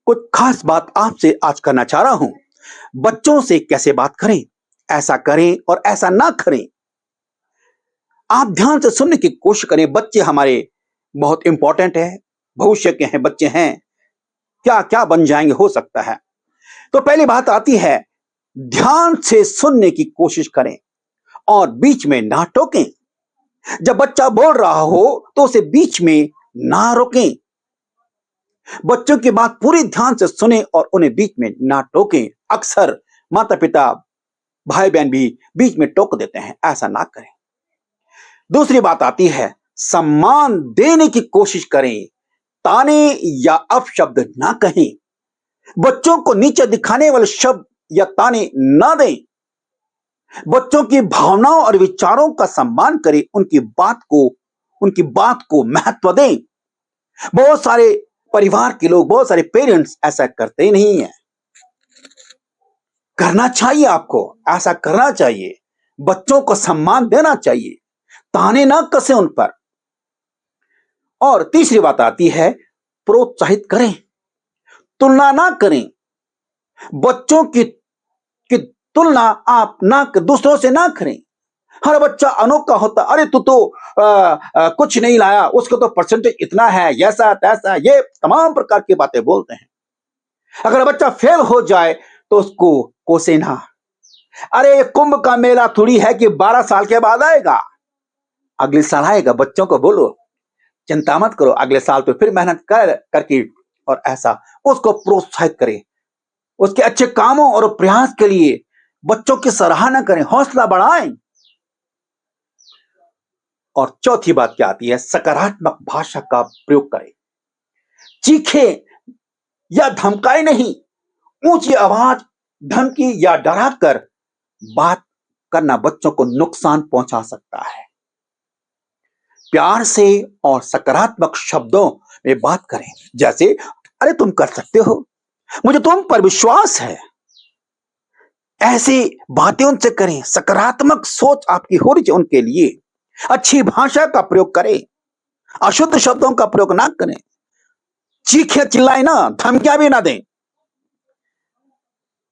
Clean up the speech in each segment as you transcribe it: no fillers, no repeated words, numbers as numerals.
कुछ खास बात आपसे आज करना चाह रहा हूं। बच्चों से कैसे बात करें, ऐसा करें और ऐसा ना करें। आप ध्यान से सुनने की कोशिश करें। बच्चे हमारे बहुत इंपॉर्टेंट है, भविष्य के हैं, बच्चे हैं, क्या क्या बन जाएंगे हो सकता है। तो पहली बात आती है, ध्यान से सुनने की कोशिश करें और बीच में ना टोकें। जब बच्चा बोल रहा हो तो उसे बीच में ना रोकें। बच्चों की बात पूरी ध्यान से सुने और उन्हें बीच में ना टोकें। अक्सर माता पिता, भाई बहन भी बीच में टोक देते हैं, ऐसा ना करें। दूसरी बात आती है, सम्मान देने की कोशिश करें, ताने या अपशब्द ना कहें। बच्चों को नीचे दिखाने वाले शब्द या ताने ना दें। बच्चों की भावनाओं और विचारों का सम्मान करें, उनकी बात को महत्व दें। बहुत सारे परिवार के लोग, बहुत सारे पेरेंट्स ऐसा करते ही नहीं है। करना चाहिए, आपको ऐसा करना चाहिए। बच्चों को सम्मान देना चाहिए, ताने ना कसे उन पर। और तीसरी बात आती है, प्रोत्साहित करें, तुलना ना करें। बच्चों की तुलना आप ना दूसरों से ना करें। हर बच्चा अनोखा होता, अरे तू तो कुछ नहीं लाया, उसको तो परसेंटेज इतना है, ऐसा तैसा, ये तमाम प्रकार की बातें बोलते हैं। अगर बच्चा फेल हो जाए तो उसको कोसे ना। अरे कुंभ का मेला थोड़ी है कि 12 साल के बाद आएगा, अगले साल आएगा। बच्चों को बोलो चिंता मत करो, अगले साल तो फिर मेहनत करके, और ऐसा उसको प्रोत्साहित करें। उसके अच्छे कामों और प्रयास के लिए बच्चों की सराहना करें, हौसला बढ़ाएं। और चौथी बात क्या आती है, सकारात्मक भाषा का प्रयोग करें। चीखे या धमकाए नहीं। ऊंची आवाज, धमकी या डराकर बात करना बच्चों को नुकसान पहुंचा सकता है। प्यार से और सकारात्मक शब्दों में बात करें, जैसे अरे तुम कर सकते हो, मुझे तुम पर विश्वास है। ऐसी बातें उनसे करें। सकारात्मक सोच आपकी होनी चाहिए उनके लिए। अच्छी भाषा का प्रयोग करें, अशुद्ध शब्दों का प्रयोग ना करें। चीखे चिल्लाए ना, धमकियां भी ना दें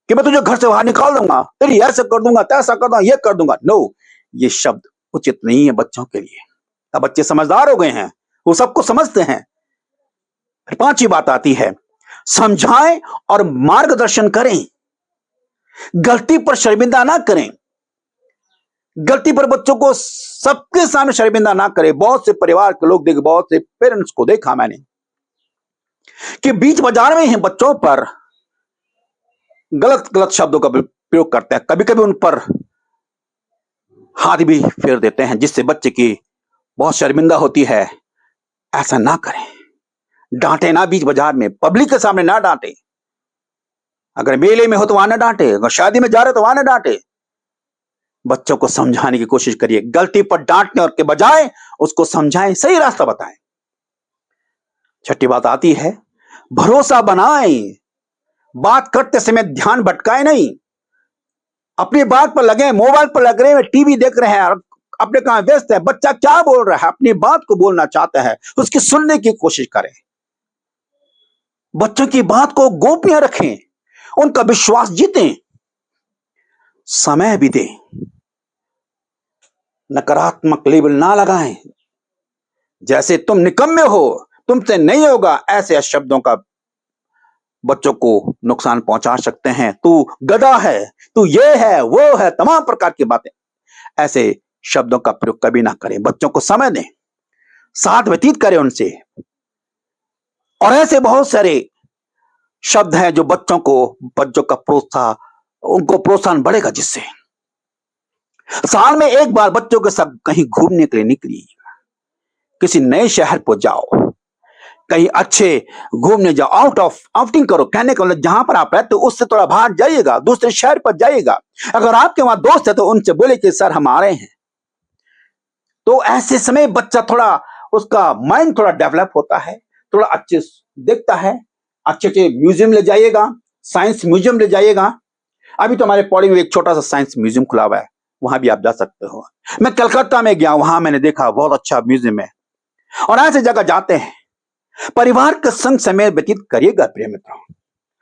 कि मैं तुझे घर से बाहर निकाल दूंगा, तेरी ऐसा कर दूंगा, तैसा कर दूंगा, ये कर दूंगा। नो, ये शब्द उचित नहीं है बच्चों के लिए। अब बच्चे समझदार हो गए हैं, वो सबको समझते हैं। फिर पांचवी बात आती है, समझाएं और मार्गदर्शन करें। गलती पर शर्मिंदा ना करें। गलती पर बच्चों को सबके सामने शर्मिंदा ना करें। बहुत से परिवार के लोग देखे, बहुत से पेरेंट्स को देखा मैंने कि बीच बाजार में ही बच्चों पर गलत गलत शब्दों का प्रयोग करते हैं। कभी कभी उन पर हाथ भी फेर देते हैं, जिससे बच्चे की बहुत शर्मिंदा होती है। ऐसा ना करें। डांटे ना, बीच बाजार में पब्लिक के सामने ना डांटे। अगर मेले में हो तो वहां ना डांटे, अगर शादी में जा रहे तो वहां ना डांटे। बच्चों को समझाने की कोशिश करिए। गलती पर डांटने और के बजाय उसको समझाएं, सही रास्ता बताएं। छठी बात आती है, भरोसा बनाएं। बात करते समय ध्यान भटकाए नहीं। अपनी बात पर लगे, मोबाइल पर लग रहे हैं, टीवी देख रहे हैं, अपने काम व्यस्त है। बच्चा क्या बोल रहा है, अपनी बात को बोलना चाहता है, उसकी सुनने की कोशिश करें। बच्चों की बात को गोपनीय रखें, उनका विश्वास जीतें, समय भी दें। नकारात्मक लेबल ना लगाएं, जैसे तुम निकम्मे हो, तुमसे नहीं होगा। ऐसे शब्दों का बच्चों को नुकसान पहुंचा सकते हैं। तू गधा है, तू ये है, वो है, तमाम प्रकार की बातें। ऐसे शब्दों का प्रयोग कभी ना करें। बच्चों को समय दें, साथ व्यतीत करें उनसे। और ऐसे बहुत सारे शब्द हैं जो बच्चों का उनको प्रोत्साहन बढ़ेगा, जिससे साल में एक बार बच्चों के साथ कहीं घूमने के लिए निकलिए। किसी नए शहर पर जाओ, कहीं अच्छे घूमने जाओ, आउटिंग करो। कहने का मतलब जहां पर आप रहते हो उससे थोड़ा बाहर जाइएगा, दूसरे शहर पर जाइएगा। अगर आपके वहां दोस्त है तो उनसे बोले कि सर हम आ रहे हैं। तो ऐसे समय बच्चा थोड़ा, उसका माइंड थोड़ा डेवलप होता है, थोड़ा अच्छे देखता है। अच्छे अच्छे म्यूजियम ले जाइएगा, साइंस म्यूजियम ले जाइएगा। अभी तो हमारे पौड़ी में एक छोटा सा साइंस म्यूजियम खुला हुआ है, वहां भी आप जा सकते हो। मैं कलकत्ता में गया, वहां मैंने देखा बहुत अच्छा म्यूजियम है। और ऐसे जगह जाते हैं, परिवार के संग समय व्यतीत करिएगा प्रिय मित्रों।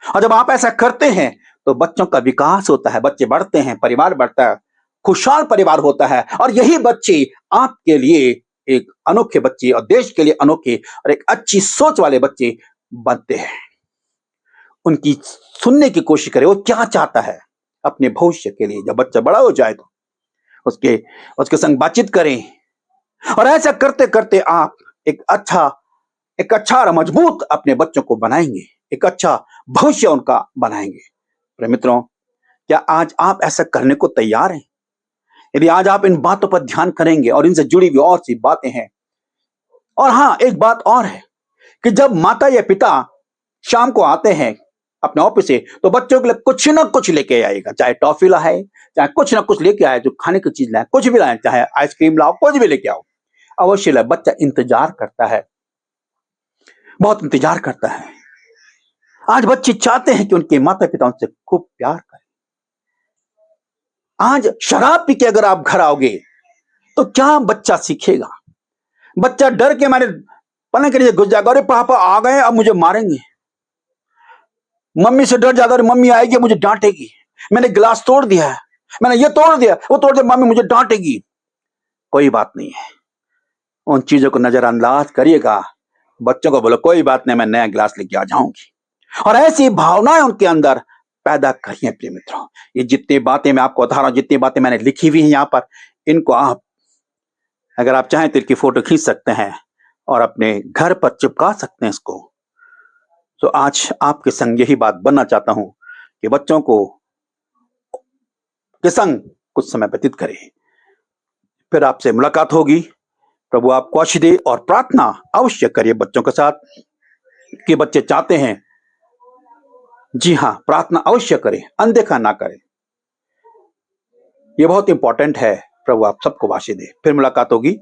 और जब आप ऐसा करते हैं तो बच्चों का विकास होता है, बच्चे बढ़ते हैं, परिवार बढ़ता है, खुशहाल परिवार होता है। और यही बच्चे आपके लिए एक अनोखे बच्चे और देश के लिए अनोखे और एक अच्छी सोच वाले बच्चे बनते हैं। उनकी सुनने की कोशिश करें, वो क्या चाहता है अपने भविष्य के लिए। जब बच्चा बड़ा हो जाए तो उसके उसके संग बातचीत करें, और ऐसा करते करते आप एक अच्छा और मजबूत अपने बच्चों को बनाएंगे, एक अच्छा भविष्य उनका बनाएंगे। प्रिय मित्रों, क्या आज आप ऐसा करने को तैयार हैं? यदि आज आप इन बातों पर ध्यान करेंगे, और इनसे जुड़ी हुई और सी बातें हैं। और हाँ, एक बात और है कि जब माता या पिता शाम को आते हैं अपने ऑफिस से, तो बच्चों के लिए कुछ ना कुछ लेके आएगा, चाहे टॉफी लाए, चाहे कुछ ना कुछ लेके आए, जो खाने की चीज लाए, कुछ भी लाए, चाहे आइसक्रीम लाओ, कुछ भी लेके आओ, अवश्य लाए। बच्चा इंतजार करता है, बहुत इंतजार करता है। आज बच्चे चाहते हैं कि उनके माता पिता उनसे खूब प्यार करें। आज शराब पी के अगर आप घर आओगे तो क्या बच्चा सीखेगा? बच्चा डर के मारे पलंग के नीचे घुस जाएगा, अरे पापा आ गए, अब मुझे मारेंगे। मम्मी से डर जाता है, मम्मी आएगी मुझे डांटेगी, मैंने गिलास तोड़ दिया है, मैंने ये तोड़ दिया, वो तोड़ दिया, मम्मी मुझे डांटेगी। कोई बात नहीं है, उन चीजों को नजरअंदाज करिएगा। बच्चों को बोलो कोई बात नहीं, मैं नया गिलास लेके आ जाऊंगी। और ऐसी भावनाएं उनके अंदर पैदा करिए। प्रिय मित्रों, ये जितनी बातें मैं आपको बता रहा हूं, जितनी बातें मैंने लिखी हुई हैं यहाँ पर, इनको आप अगर आप चाहें तो इनकी फोटो खींच सकते हैं और अपने घर पर चिपका सकते हैं इसको। तो आज आपके संग यही बात बनना चाहता हूं कि बच्चों को के संग कुछ समय व्यतीत करें। फिर आपसे मुलाकात होगी। प्रभु आपको आशीष दे, और प्रार्थना अवश्य करिए बच्चों के साथ कि बच्चे चाहते हैं। जी हाँ, प्रार्थना अवश्य करें, अनदेखा ना करें, ये बहुत इंपॉर्टेंट है। प्रभु आप सबको आशीष दे। फिर मुलाकात होगी।